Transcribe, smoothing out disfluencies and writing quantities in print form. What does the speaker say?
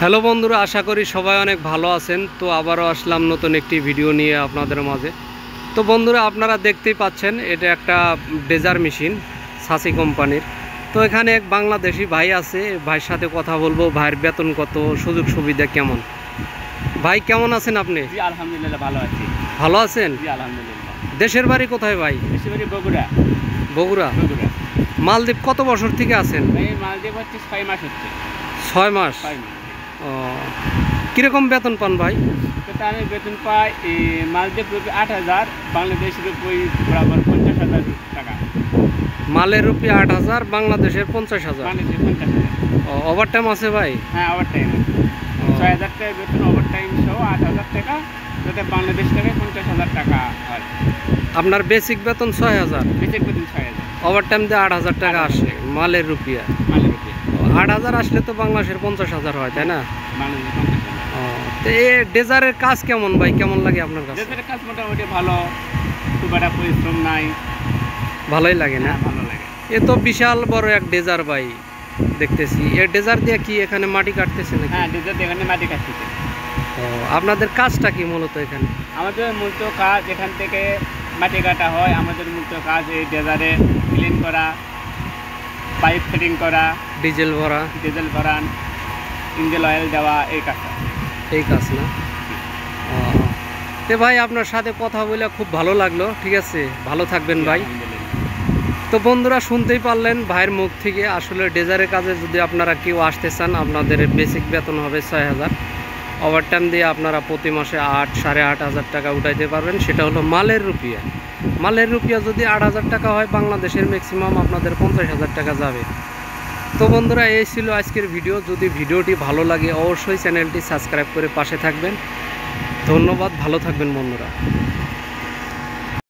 Hello বন্ধুরা, আশা করি সবাই অনেক ভালো আছেন। তো আবারও আসলাম নতুন একটি ভিডিও নিয়ে আপনাদের মাঝে। তো বন্ধুরা, আপনারা দেখতেই পাচ্ছেন এটা একটা ডেজার মেশিন সাসি কোম্পানির। তো এখানে এক বাংলাদেশি ভাই আছে, ভাইয়ের সাথে কথা বলবো। ভাইয়ের বেতন কত, সুযোগ সুবিধা কেমন। ভাই কেমন আছেন আপনি? জি আলহামদুলিল্লাহ ভালো আছি। ভালো আছেন? জি আলহামদুলিল্লাহ। দেশের বাড়ি কোথায় ভাই? দেশের বাড়ি বগুড়া। বগুড়া। বগুড়া। মালদ্বীপ কত বছর থেকে আছেন? এই মালদ্বীপ হচ্ছে 6 মাস হচ্ছে। 6 মাস। 6 মাস। ও, কীরকম বেতন পান ভাই? তো আমি বেতন পাই মালদ্বীপ রুপি 8,000, বাংলাদেশ রুপি বরাবর 50,000 টাকা। মালের রুপি 8,000, বাংলাদেশের 50,000। বাংলাদেশে 50,000। ওভার টাইম আছে ভাই? হ্যাঁ ওভার টাইম আছে। 6,000 টাকা বেতন, ওভার টাইম সহ 8,000 টাকা, যাতে বাংলাদেশ থেকে 50,000 টাকা হয়। আপনার বেসিক বেতন 6,000, বেতন বেতন 6,000, ওভার টাইম দিয়ে 8,000 টাকা আসে মালের রুপিয়া। মালের রুপি 8,000 আসলে তো বাংলাদেশের 50,000 হয়, তাই না? বাংলাদেশে 50,000। তো এই ডেজারের কাজ কেমন ভাই, কেমন লাগে আপনার কাছে? দেশের কাজ মোটামুটি ভালো, খুব একটা পরিশ্রম নাই। ভালোই লাগে না? ভালো লাগে। এ তো বিশাল বড় এক ডেজার ভাই দেখতেছি। এই ডেজার দিয়ে কি এখানে মাটি কাটতেছে নাকি? হ্যাঁ ডেজার্ট এখানে মাটি কাটতেছে। আপনাদের কাজটা কি মূলত এখানে? আমাদের মূলত কাজ এখান থেকে মাটি কাটা হয়। আমাদের মূলত কাজ এই ডেজারে ক্লিন করা, পাইপ ফিটিং করা, ডিজেল ভরা, ডিজেল ভরান, ইঞ্জিন অয়েল দেওয়া, এই কাজ। এই কাজ না? তো ভাই আপনার সাথে কথা বলে খুব ভালো লাগলো। ঠিক আছে, ভালো থাকবেন ভাই। তো বন্ধুরা, শুনতেই পারলেন ভাইয়ের মুখ থেকে। আসলে ডেজারের কাজে যদি আপনারা কেউ আসতে চান, আপনাদের বেসিক বেতন হবে 6,000। ওভারটাইম দিয়ে আপনারা প্রতি মাসে 8,500 টাকা উঠাইতে পারবেন। সেটা হলো মালের রুপিয়া। মালের রুপিয়া যদি 8,000 টাকা হয়, বাংলাদেশের ম্যাক্সিমাম আপনাদের 50,000 টাকা যাবে। তো বন্ধুরা, এই ছিল আজকের ভিডিও। যদি ভিডিওটি ভালো লাগে অবশ্যই চ্যানেলটি সাবস্ক্রাইব করে পাশে থাকবেন। ধন্যবাদ, ভালো থাকবেন বন্ধুরা।